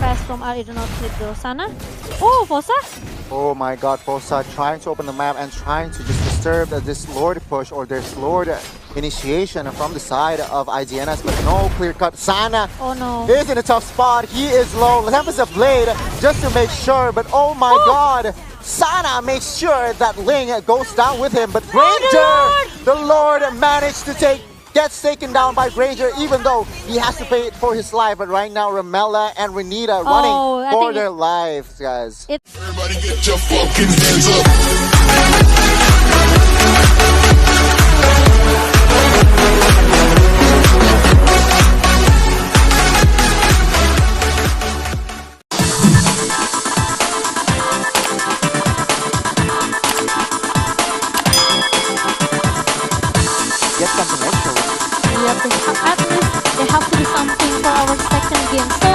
fast from I do not click though. Sana? Oh, Fosa? Oh my god, Fosa trying to open the map and trying to just disturb this Lord push or this Lord initiation from the side of IGNS, but no clear cut. Sana Oh no. is in a tough spot. He is low. Tempest a blade just to make sure, but oh my god. Sana makes sure that Ling goes down with him, but Granger, the Lord managed to gets taken down by Granger, even though he has to pay it for his life. But right now, Ramela and Renita running for their lives, guys. Everybody get your fucking hands up. Get something extra. Yep, at least they have to do something for our second game. So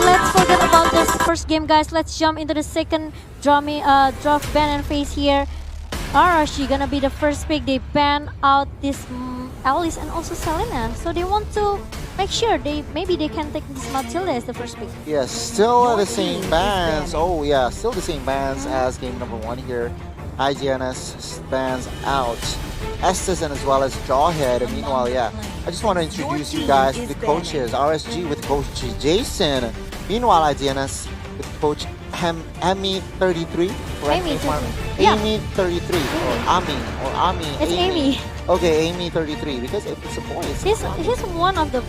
let's forget about this first game, guys. Let's jump into the second draft ban and phase here. Arashi gonna be the first pick. They ban out this Alice and also Selena. So they want to make sure maybe they can take this Matilda as the first pick. Yes, still the same bans. Oh yeah, still the same bans as game number 1 here. IGNS bans out Estes and as well as Jawhead. And meanwhile, yeah, I just want to introduce you guys to the coaches. RSG with Coach Jason. Meanwhile, IGNS with Coach Amy33. Amy 33 or Ami. It's Amy. Okay, Amy33 because it's a boy. He's one of the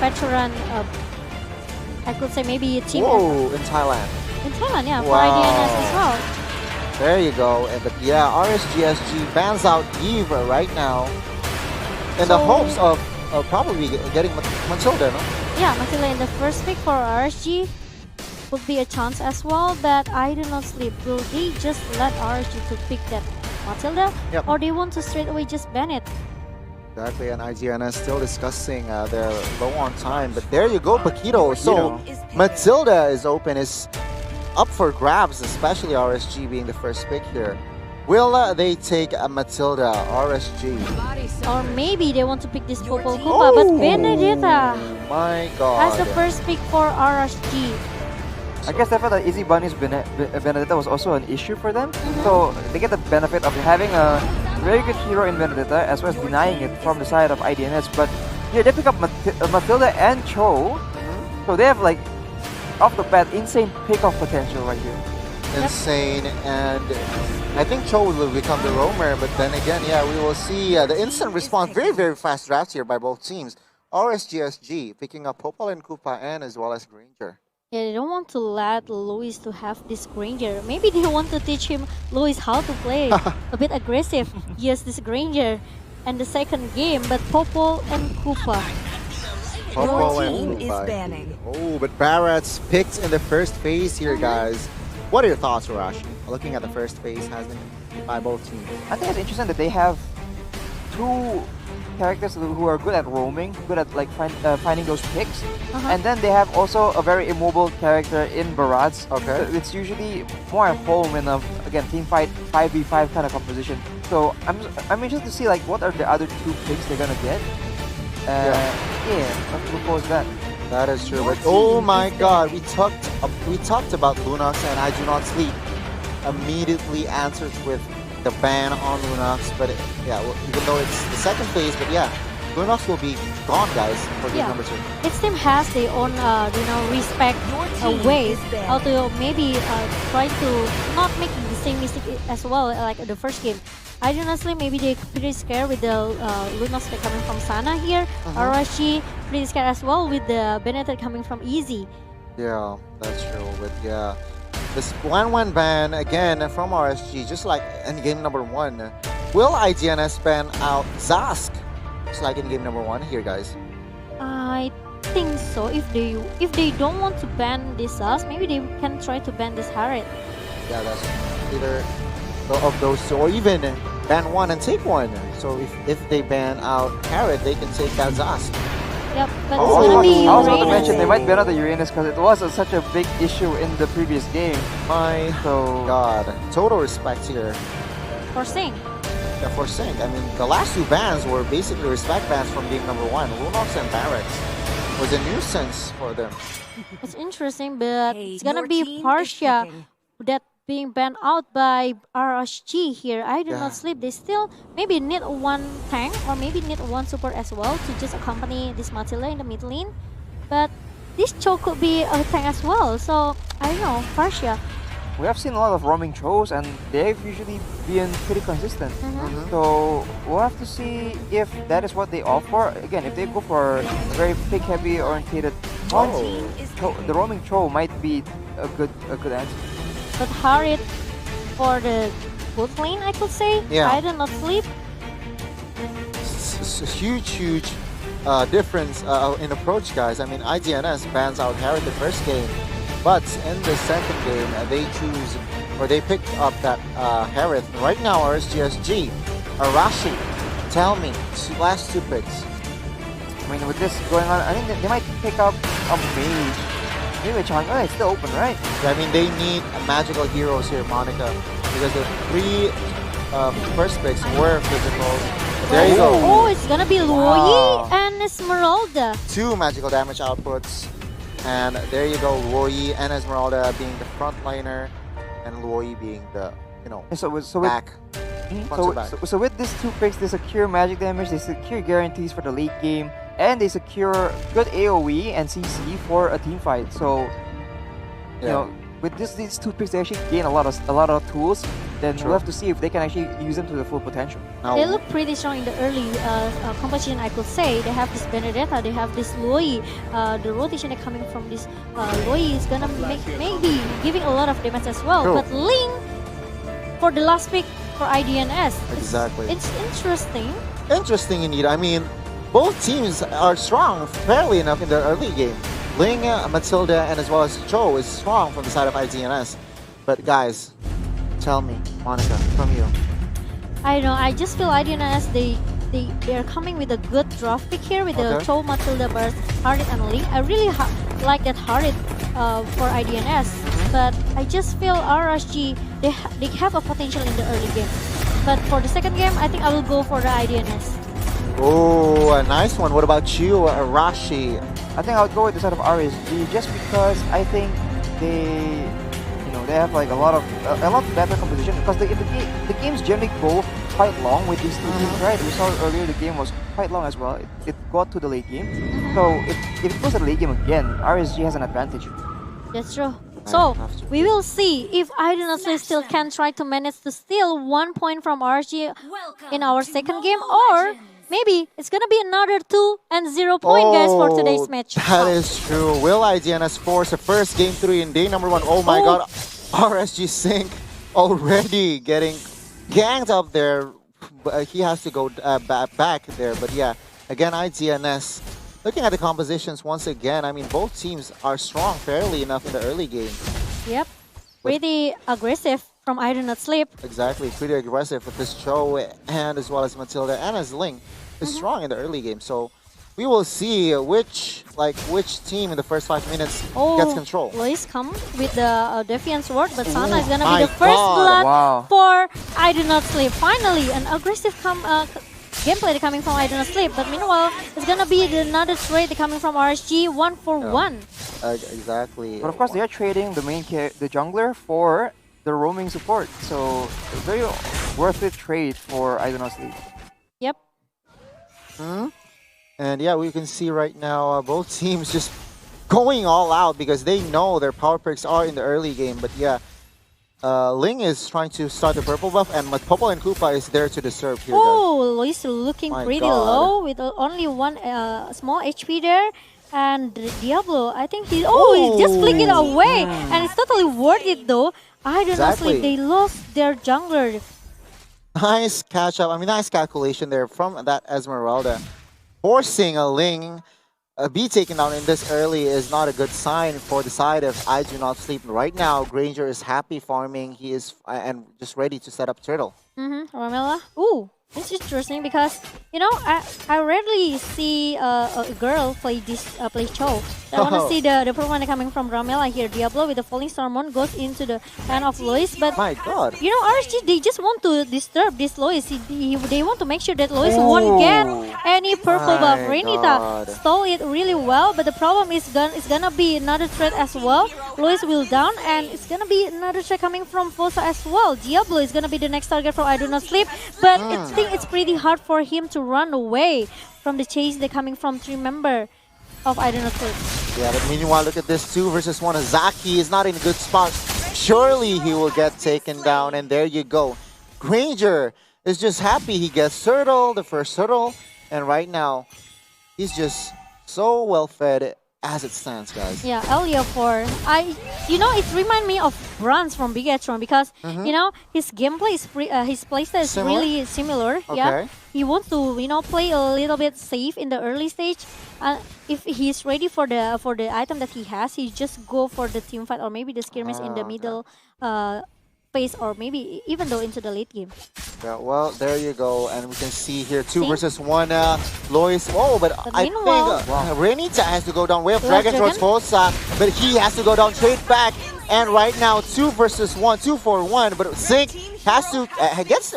veteran. I could say maybe a team. Whoa, in Thailand. In Thailand, yeah, for Wow. IDNS as well. There you go. But yeah, RSGSG bans out Eve right now in the hopes of probably getting Matilda, no? Yeah, Matilda in the first pick for RSG would be a chance as well, but I do not sleep. Will they just let RSG to pick that Matilda? Yep. Or they want to straight away just ban it? Exactly, and IGN is still discussing their low on time. But there you go, Paquito. So Matilda is open, is up for grabs, especially RSG being the first pick here. Will they take a Matilda, RSG? Or maybe they want to pick this Popol Koopa, but Benedetta My god. as the first pick for RSG. I guess I felt that Easy Bunny's Benedetta was also an issue for them. So they get the benefit of having a very good hero in Benedetta as well as denying it from the side of IDNS. But here they pick up Matilda and Cho. So they have like off the bat insane pick-off potential right here. Insane, and I think Cho will become the roamer, but then again, yeah, we will see the instant response. Very, very fast drafts here by both teams. RSGSG picking up Popol and Koopa and as well as Granger. Yeah, they don't want to let Luis to have this Granger. Maybe they want to teach him Luis how to play a bit aggressive. Yes, this Granger and the second game, but Popol and Koopa. Popol Your and team is Koopa. banning. Oh, but Barrett's picked in the first phase here, guys. What are your thoughts, Rash? Looking at the first phase has been by both teams. I think it's interesting that they have two characters who are good at roaming, good at like finding those picks, and then they have also a very immobile character in Barats. Okay. So it's usually more at home in a again team fight 5v5 kind of composition. So I'm interested to see like what are the other two picks they're gonna get. Yeah, let's look forward to that. That is true, but oh my god, we talked about Lunox and I Do Not Sleep. Immediately answers with the ban on Lunox, but yeah, well, even though it's the second phase, but yeah, Lunox will be gone, guys, for game number 2. Each team has their own, respect ways how to maybe try to not make the same mistake as well, like the first game. I honestly, maybe they're pretty scared with the Lunox coming from Sana here. Arashi pretty scared as well with the Benedict coming from Easy. Yeah, that's true, but yeah. This 1-1 ban again from RSG, just like in game number 1. Will IGNS ban out Zask? Just like in game number 1 here, guys. I think so. If they don't want to ban this Zask, maybe they can try to ban this Harriet. Yeah, that's either of those two, or even ban one and take one. So if they ban out Harriet, they can take that Zask. Yep, but I it's gonna be was about to Uranus. mention they might ban out the Uranus because it was such a big issue in the previous game. My god, total respect here. For Sing. Yeah, for Sync. I mean, the last two bans were basically respect bans from game number 1, Lunox and Barracks. was a nuisance for them. It's interesting, but Hey, it's gonna your be team is Partia cooking. that being banned out by RSG here. I do Yeah. not sleep. They still maybe need one tank or maybe need one support as well to just accompany this Matilda in the mid lane. But this Cho could be a tank as well. So I don't know, Partia. We have seen a lot of roaming Chos, and they've usually been pretty consistent. So we'll have to see if that is what they offer. Again, if they go for a very pick-heavy orientated one, the roaming Cho might be a good answer. But Harit for the both lane, I could say. Yeah. I do not sleep. It's a huge difference in approach, guys. I mean, IDNS bans out Harry the first game, but in the second game, they choose or they picked up that Harith. Right now, RSGSG, Arashi, tell me, last two picks. I mean, with this going on, I think they might pick up a mage. Maybe a Chang. Oh, it's still open, right? I mean, they need magical heroes here, Monica, because the three first picks were physical. There you go. Oh, it's gonna be Wow. Luoyi and Esmeralda. Two magical damage outputs. And there you go, Luoyi and Esmeralda being the frontliner, and Luoyi being the, And so with back. So, back. so with these two picks, they secure magic damage, they secure guarantees for the late game, and they secure good AoE and CC for a team fight. So, you know, with these two picks, they actually gain a lot of tools. Then True. we'll have to see if they can actually use them to the full potential. Now, They look pretty strong in the early competition, I could say. They have this Benedetta, they have this Luoyi. The rotation that coming from this Luoyi is gonna maybe giving a lot of damage as well. True. But Ling for the last pick for IDNS. Exactly. It's interesting. interesting indeed. I mean, both teams are strong fairly enough in the early game. Ling, Matilda, and as well as Cho is strong from the side of IDNS. But guys, tell me, Monica, from you. I don't know. I just feel IDNS they are coming with a good draft pick here with the Okay. Cho, Matilda, Burst, Harit, and Ling. I really like that Harit for IDNS, but I just feel RSG they have a potential in the early game. But for the second game, I think I will go for the IDNS. Oh, a nice one. What about you, Rashi? I think I would go with the side of RSG just because I think they have like a lot better composition because the games generally go quite long with these two teams, right? We saw earlier the game was quite long as well. It got to the late game, so if it goes to the late game again, RSG has an advantage. That's true. So have to- we will see if IDNS still can try to manage to steal 1 point from RSG in our second game, or maybe it's gonna be another 2-0 point, guys, for today's match. That is true. Will IDNS force a first game 3 in day number 1? Oh my Oh. god. RSG Sync already getting ganged up there. He has to go back there. But yeah, again, IDNS. Looking at the compositions once again, I mean, both teams are strong fairly enough in the early game. Yep, pretty aggressive from IDNS Sleep. Exactly, pretty aggressive with this Cho and as well as Matilda and as Ling is strong in the early game. So we will see which team in the first 5 minutes gets control. Lois come with the Defiant Sword, but Sana is gonna my be the first God. blood Wow. for IDNS Sleep. Finally, an aggressive gameplay coming from IDNS Sleep. But meanwhile, it's gonna be another trade coming from RSG, 1-for-1. Exactly. But of course, they are trading the jungler for the roaming support, so a very worth it trade for IDNS League. Yep. And yeah, we can see right now both teams just going all out because they know their power picks are in the early game. But yeah, Ling is trying to start the purple buff, and Popo and Koopa is there to disturb here, guys. Oh, Lois looking My pretty God. low with only one small HP there. And Diablo, I think he just flicked it away. And it's totally worth it though. IDNS Exactly. Sleep, they lost their jungler. Nice catch up. I mean, nice calculation there from that Esmeralda. Forcing a Ling be taken down in this early is not a good sign for the side of I Do Not Sleep. Right now, Granger is happy farming. He is and just ready to set up turtle. Ramela. Ooh, It's interesting because I rarely see a girl play this play Cho. I want to see the performance coming from Ramela here. Diablo with the falling Stormon goes into the hand of Lois, but My God. RSG, they just want to disturb this Lois. They want to make sure that Lois won't get any purple buff. My Renita God. stole it really well, but the problem is it's gonna be another threat as well. Lois will down, and it's gonna be another threat coming from Fosa as well. Diablo is gonna be the next target from I Do Not Sleep, but I think it's pretty hard for him to run away from the chase they're coming from 3 member of I Do Not Sleep. Yeah, but meanwhile, look at this 2 versus 1. Zaki is not in a good spot. Surely he will get taken down, and there you go. Granger is just happy he gets Turtle, the first Turtle, and right now, he's just so well fed as it stands, guys. Yeah, Elia 4. It reminds me of Bronze from Bigatron because his gameplay is his playstyle is Similar? really similar. Yeah, Okay. he wants to play a little bit safe in the early stage. If he's ready for the item that he has, he just go for the team fight or maybe the skirmish in the middle phase or maybe even though into the late game. Yeah, well, there you go. And we can see here 2 See? versus 1. Lois. Oh, but I think meanwhile- Renita has to go down. We have Last Dragon towards Fosa, but he has to go down straight back. And right now, 2 versus 1, 2 for 1. But Sync has to gets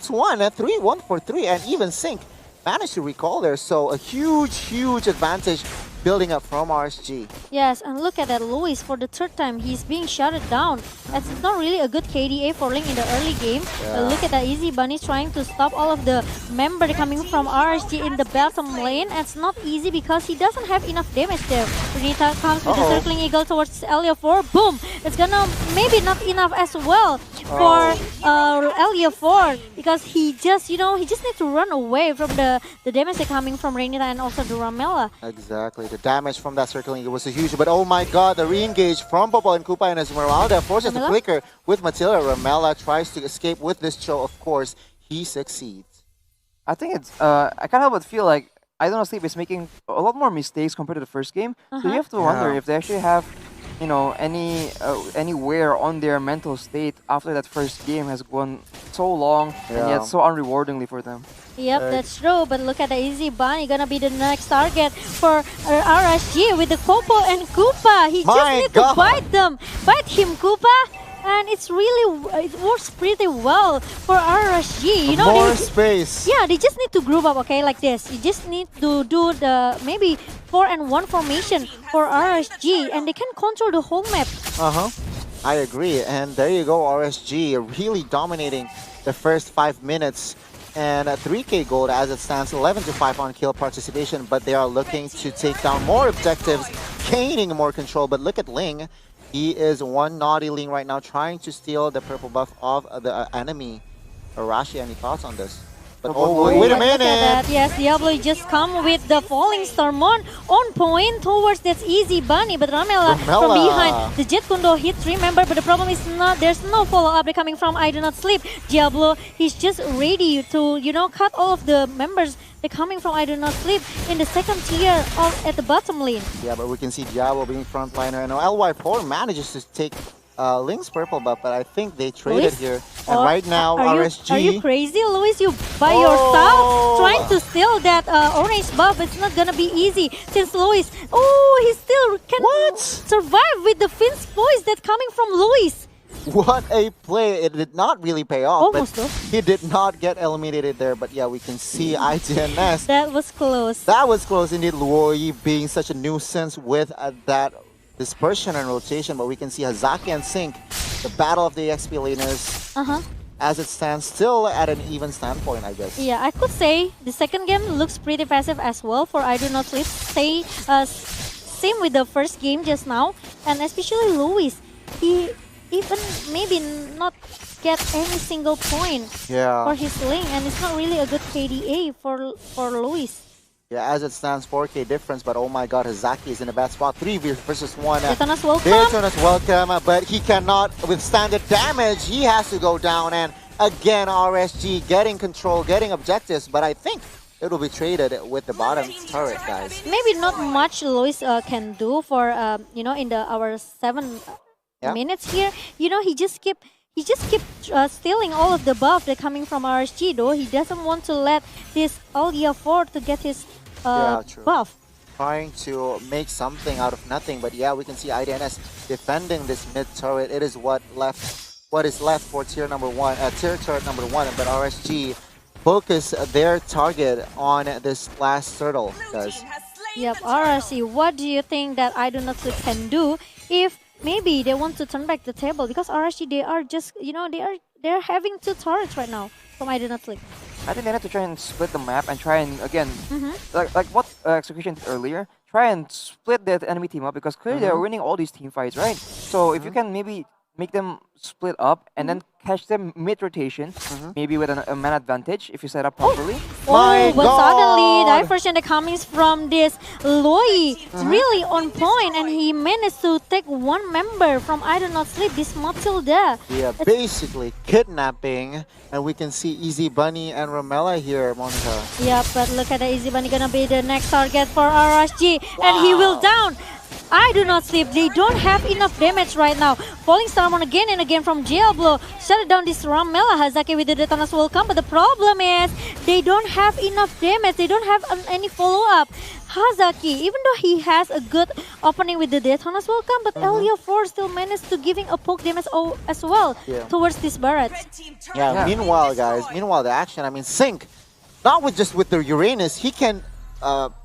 1, 3, 1 for 3, and even Sync managed to recall there. So a huge advantage building up from RSG. Yes, and look at that Luis for the 3rd time. He's being shutted down. It's not really a good KDA for Link in the early game. Look at that Easy Bunny trying to stop all of the member coming from RSG in the bottom lane. It's not easy because he doesn't have enough damage there. Renita comes with the circling eagle towards Elia 4. Boom! It's gonna maybe not enough as well for Elia 4 because he just needs to run away from the damage that's coming from Renita and also the Ramela. Exactly. The damage from that circling was a huge, but oh my God, the re-engage from Popo and Koopa and Esmeralda forces the flicker with Matilda. Ramela tries to escape with this Cho, of course. He succeeds. I think it's I can't help but feel like I Don't Sleep is making a lot more mistakes compared to the first game. So you have to wonder if they actually have any wear on their mental state after that first game has gone so long and yet so unrewardingly for them. Yep, that's true. But look at the Easy Bunny gonna be the next target for RSG with the Popo and Koopa. He just needs to bite them. Bite him, Koopa. And it works pretty well for RSG. More space. Yeah, they just need to group up, okay, like this. You just need to do the maybe 4-and-1 formation for RSG, and they can control the whole map. I agree. And there you go, RSG really dominating the first 5 minutes. And 3K gold as it stands, 11-5 on kill participation, but they are looking to take down more objectives, gaining more control. But look at Ling. He is one naughty Ling right now, trying to steal the purple buff of the enemy. Arashi, any thoughts on this? But wait a minute! Look at that. Yes, Diablo just come with the falling Stormon on point towards that Easy Bunny, but Ramela from behind. The Jet Kundo hit 3 member, but the problem is there's no follow-up coming from I Do Not Sleep. Diablo, he's just ready to, cut all of the members. They're coming from I Do Not Sleep in the 2nd tier at the bottom lane. Yeah, but we can see Diablo being frontliner, and LY4 manages to take Link's purple buff, but I think they traded here. And right now, RSG... Are you crazy, Luis? You by yourself trying to steal that orange buff. It's not gonna be easy since Luis... Oh, he still can survive with the Finn's voice that's coming from Luis. What a play. It did not really pay off, Almost but he did not get eliminated there. But yeah, we can see ITNS. That was close. That was close indeed. Luoi being such a nuisance with that dispersion and rotation. But we can see Hazaki and Sync, the battle of the XP laners, as it stands, still at an even standpoint, I guess. Yeah, I could say the 2nd game looks pretty passive as well for I Do Not Sleep. Same with the first game just now. And especially Luis. He even maybe not get any single point for his lane, and it's not really a good KDA for Luis. Yeah, as it stands, 4K difference, but oh my God, Hazaki is in a bad spot. 3 versus 1. Daytona's welcome. Daytona's welcome, but he cannot withstand the damage. He has to go down, and again, RSG getting control, getting objectives, but I think it will be traded with the bottom turret, guys. Maybe not much Luis can do for, in our 7 minutes here. He just keep he just keep stealing all of the buff that coming from RSG though. He doesn't want to let this Alia 4 to get his Yeah, true. buff. Trying to make something out of nothing, but yeah, we can see IDNS defending this mid turret. It is what is left for tier turret number 1, but RSG focus their target on this last turtle, guys. Yep, RSG, what do you think that I Do Not Sleep can do if maybe they want to turn back the table? Because RSG, they are just, they're having 2 turrets right now from I Do Not Sleep. I think they need to try and split the map and try and again, like what Execution did earlier, try and split the enemy team up because clearly they're winning all these team fights, right? So if you can maybe make them split up and then catch them mid-rotation, maybe with a man advantage if you set up properly. My but God. suddenly the diversion that comes from this Loi is really on point, and he managed to take 1 member from I Do Not Sleep, this Matilda. Yeah, basically kidnapping, and we can see Easy Bunny and Ramela here, Monica. Yeah, but look at the Easy Bunny gonna be the next target for RSG, and he will down. I Do Not Sleep, they don't have enough damage right now. Falling Starmon again and again from Diablo. Shut down this Ramela. Hazaki with the Detonas will come, but the problem is they don't have enough damage. They don't have any follow-up. Hazaki, even though he has a good opening with the Detonas will come, but Elia 4 still managed to giving a poke damage as well towards this Barret. Yeah, meanwhile, guys, the action, I mean, Sync, not just with the Uranus, he can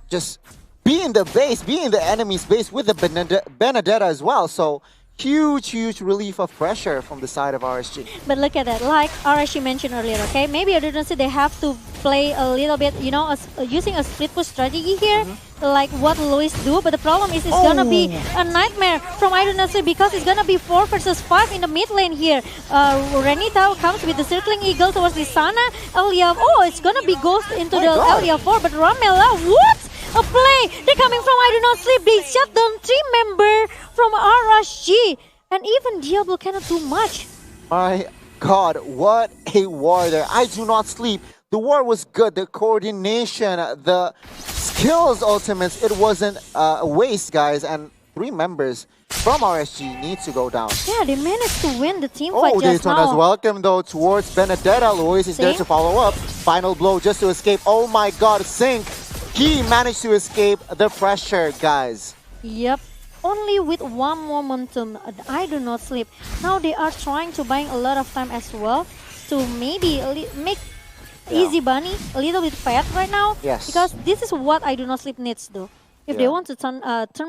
just be in the base, be in the enemy's base with the Benedetta as well. So huge relief of pressure from the side of RSG. But look at that, like RSG mentioned earlier, okay? Maybe I didn't say they have to play a little bit, using a split push strategy here, like what Luis do. But the problem is it's gonna be a nightmare from I Do Not Sleep because it's gonna be 4 versus 5 in the mid lane here. Renita comes with the circling eagle towards Lisana. Elia, it's gonna be ghost into the Elia 4, but Ramela, what? A play! They're coming from I Do Not Sleep. They shut down 3 member from RSG. And even Diablo cannot do much. My God, what a war there. I Do Not Sleep. The war was good. The coordination, the skills ultimates, it wasn't a waste, guys. And 3 members from RSG need to go down. Yeah, they managed to win the team fight just Daytona's now. welcome though towards Benedetta. Luis is there to follow up. Final blow just to escape. Oh my God, Sync. He managed to escape the pressure, guys. Yep. Only with 1 momentum, I Do Not Sleep. Now they are trying to buying a lot of time as well to maybe make Easy Bunny a little bit fat right now. Yes. Because this is what I Do Not Sleep needs though. If they want to turn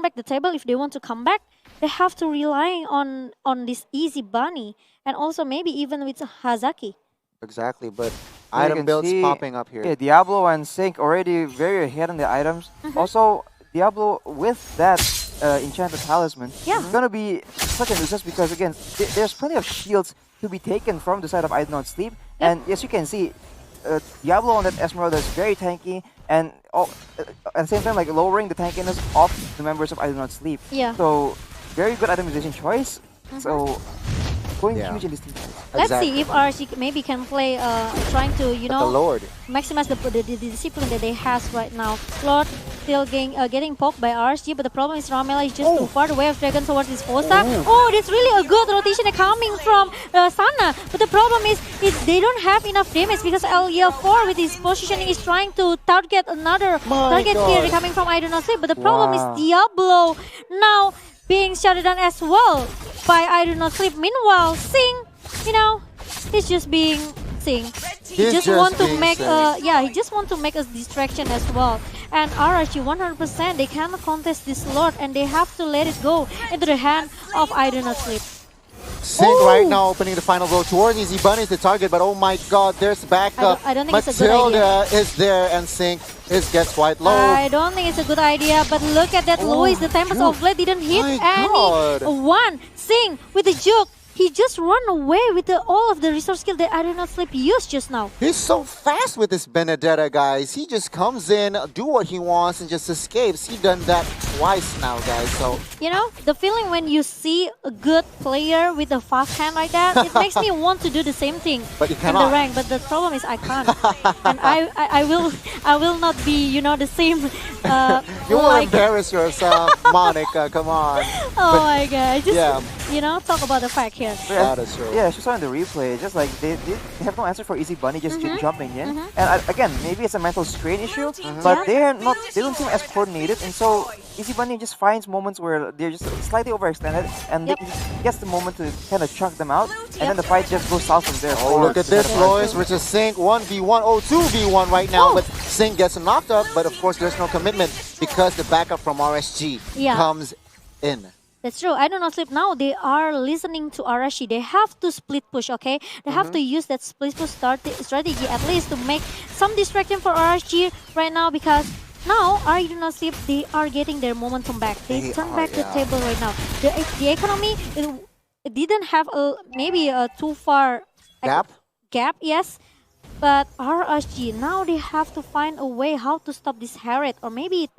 back the table, if they want to come back, they have to rely on this Easy Bunny. And also maybe even with Hazaki. Exactly, but item builds popping up here. Yeah, Diablo and Sync already very ahead on the items. Also, Diablo with that enchanted talisman is gonna be such a nuisance because again, there's plenty of shields to be taken from the side of I Do Not Sleep. And as you can see, Diablo on that Esmeralda is very tanky, and at the same time like lowering the tankiness of the members of I Do Not Sleep. Yeah. So very good itemization choice. So going huge in this team fight. Let's see if RSG maybe can play, trying to, the Lord. maximize the discipline that they has right now. Lord still getting poked by RSG, but the problem is Ramela is just too far away of Dragon towards this Fosa. That's really a good rotation coming from Sana. But the problem is they don't have enough damage because LEL4 with his positioning is trying to target another target here coming from I Do Not Sleep. But the problem is Diablo now being shut down as well by I Do Not Sleep. Meanwhile, Sing, he's just being Sing. He just want to make he just want to make a distraction as well. And RSG 100%, they cannot contest this Lord and they have to let it go into the hand of I Do Not Sleep. Sync right now opening the final blow towards Easy Bunny is the target, but oh my God, there's backup. I don't think it's a good idea. Matilda is there and Sync gets quite low. I don't think it's a good idea, but look at that Luis. The Tempest of Blade didn't hit anyone. Sing with the juke. He just run away with all of the resource skill that I Do Not Sleep used just now. He's so fast with this Benedetta, guys. He just comes in, do what he wants, and just escapes. He done that twice now, guys. So the feeling when you see a good player with a fast hand like that, it makes me want to do the same thing but you in cannot. the rank. But the problem is I can't, and I will not be the same. You will embarrass yourself, Monica. Come on. Oh my God! talk about the fact here. That is true. Yeah, she saw in the replay, just like they have no answer for Easy Bunny just jumping in. And again, maybe it's a mental strain issue, but they don't seem as coordinated, and so Easy Bunny just finds moments where they're just slightly overextended, and they gets the moment to kind of chuck them out, and then the fight just goes south from there. Oh, look at this, Lois versus Sync, 1v1, 2v1 right now, but Sync gets knocked up, but of course there's no commitment because the backup from RSG comes in. That's true. I do not sleep now. They are listening to Arashi. They have to split push, okay? They have to use that split push strategy at least to make some distraction for Arashi right now, because now I do not sleep. They are getting their momentum back. They turn back the table right now. The economy, it didn't have maybe a too far gap, yes. But RSG, now they have to find a way how to stop this Harriet, or maybe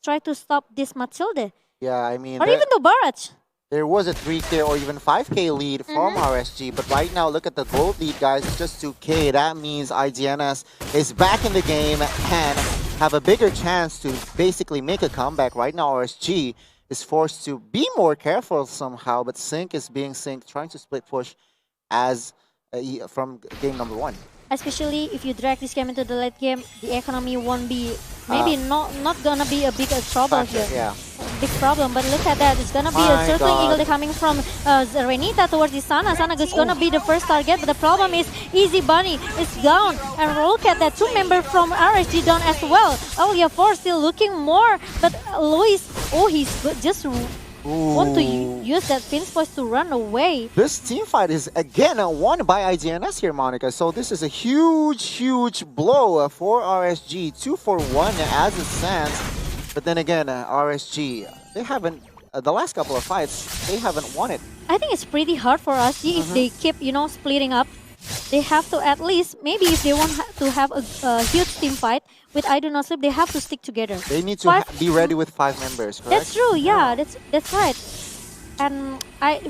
try to stop this Matilda. Yeah, I mean, or even the Barrage. There was a 3K or even 5K lead from RSG, but right now, look at the gold lead, guys. It's just 2K. That means IGNS is back in the game and have a bigger chance to basically make a comeback. Right now, RSG is forced to be more careful somehow, but Sync is being Sync, trying to split push as from game number 1. Especially if you drag this game into the late game, the economy won't be, maybe not gonna be a big trouble here. Yeah. Big problem, but look at that. It's gonna be a circling eagle coming from Renita towards the Sana. Sana is gonna be the first target, but the problem is Easy Bunny is down. And look at that, 2 members from RSG down as well. Oh yeah, 4 still looking more, but Luis, he's just want to use that Fin's voice to run away. This team fight is again won by IGNS here, Monica. So this is a huge blow for RSG. 2-for-1 as it stands. But then again, RSG, they haven't, the last couple of fights, they haven't won it. I think it's pretty hard for RSG if they keep, splitting up. They have to at least, maybe if they want to have a huge team fight with I Do Not Sleep, they have to stick together. They need to be ready with 5 members, correct? That's true, yeah, that's right. And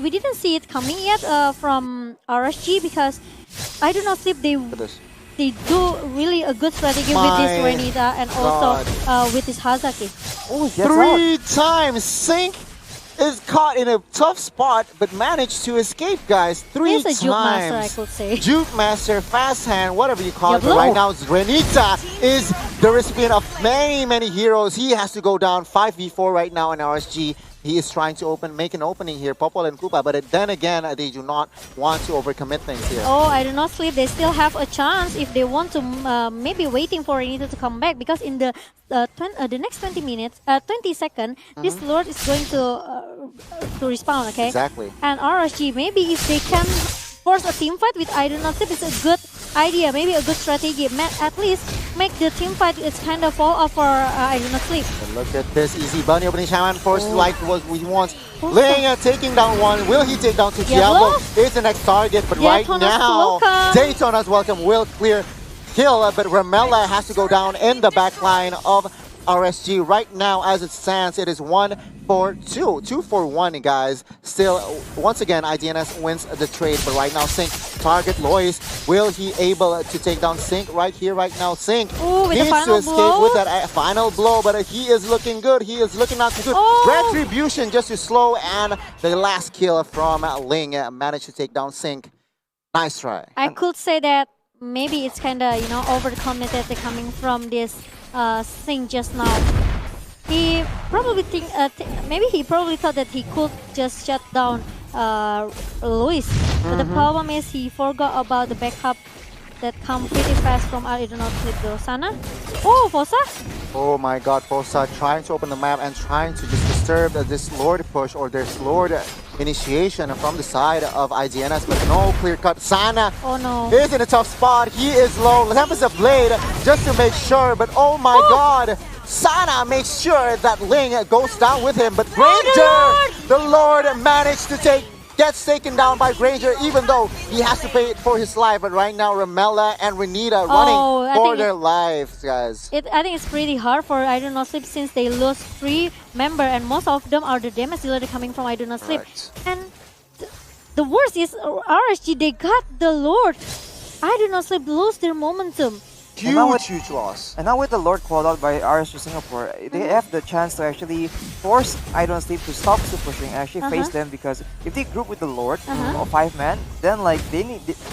we didn't see it coming yet from RSG, because I Do Not Sleep, they do really a good strategy with this Renita and also with this Hazaki. Oh, 3 times Sync is caught in a tough spot, but managed to escape, guys. 3 times. He's a juke master, I could say. Juke master, fast hand, whatever you call it. But right now, Renita is the recipient of many heroes. He has to go down 5v4 right now in RSG. He is trying to make an opening here, Popol and Koopa, but then again, they do not want to overcommit things here. Oh, I Do Not Sleep, they still have a chance if they want to maybe waiting for Renita to come back, because in the next 20 seconds, this Lord is going to respawn, okay? Exactly. And RSG, maybe if they can force a team fight with I Do Not Sleep, it's a good idea, maybe a good strategy. At least make the team fight, it's kind of fall off for I Do Not Sleep. And look at this, Easy Bunny opening Shaman first, like what he wants. Ling taking down 1. Will he take down 2? Diablo is the next target, but right now, Daytona's welcome will clear kill, but Ramela has to go down in the back line of RSG. Right now, as it stands, it is 1-for-2. 2-for-1, guys. Still, once again, IGNS wins the trade, but right now, Sync target Lois. Will he able to take down Sync right here, right now? Sync needs to escape with that final blow, but he is looking good. He is looking not too good. Retribution just to slow, and the last kill from Ling managed to take down Sync. Nice try. I could say that maybe it's kind of, overcommitted coming from this Sync just now. He probably maybe he probably thought that he could just shut down Luis, but the problem is he forgot about the backup that come pretty fast from I Do Not Sleep though. Sana? Oh, Fosa? Oh my god, Fosa trying to open the map and trying to just disturb this Lord push or this Lord initiation from the side of IGNS, but no clear cut. Sana is in a tough spot. He is low. Tempest a blade just to make sure, but oh my god. Sana makes sure that Ling goes down with him, but Granger, the Lord managed to gets taken down by Granger, even though he has to pay it for his life. But right now, Ramela and Renita running for their lives, guys. I think it's pretty hard for I Do Not Sleep, since they lost 3 members, and most of them are the damage dealer coming from I Do Not Sleep. And the worst is RSG, they got the Lord. I Do Not Sleep lose their momentum. Huge loss. And now with the Lord called out by RSG Singapore, they have the chance to actually force I Don't Sleep to stop super pushing and actually face them, because if they group with the Lord or 5-man, then like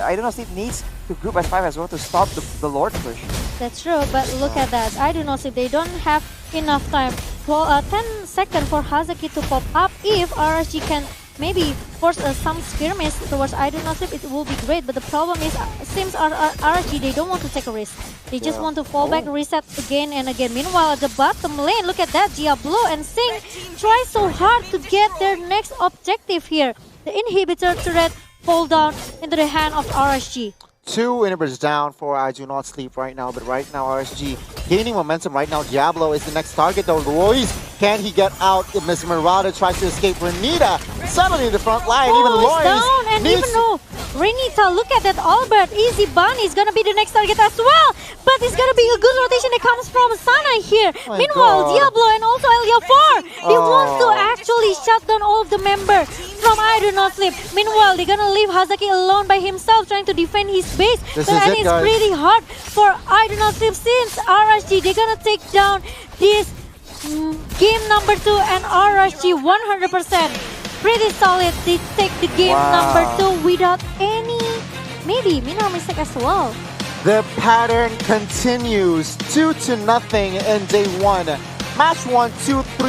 I Don't Sleep needs to group as 5 as well to stop the Lord push. That's true, but look at that. I do not see they don't have enough time. 10 seconds for Hazaki to pop up. If RSG can maybe force some skirmish towards I Do Not Sleep, it will be great. But the problem is, seems RSG, they don't want to take a risk. They just want to fall back, reset again and again. Meanwhile, at the bottom lane, look at that. Diablo and Sing try so hard to get their next objective here. The inhibitor turret fall down into the hand of RSG. 2 inhibitors down for I Do Not Sleep right now, but right now RSG gaining momentum right now. Diablo is the next target though. Ruiz, can he get out? Miss Murata tries to escape. Renita suddenly in the front line. Even Lois down, and needs even though Renita, look at that Albert, Easy Bunny is gonna be the next target as well. But it's gonna be a good rotation that comes from Sana here. My Meanwhile, God. Diablo and also Elia4, they want to actually shut down all of the members from I Do Not Sleep. Meanwhile, they're gonna leave Hazaki alone by himself trying to defend his base. This But is I it, think it's guys. pretty hard for I Do Not Sleep since RSG, they're gonna take down this game number 2 and RSG 100%. Pretty solid. They take the game number 2 without any, maybe, minor mistake as well. The pattern continues. 2-0 in day 1. Match 1, 2, 3.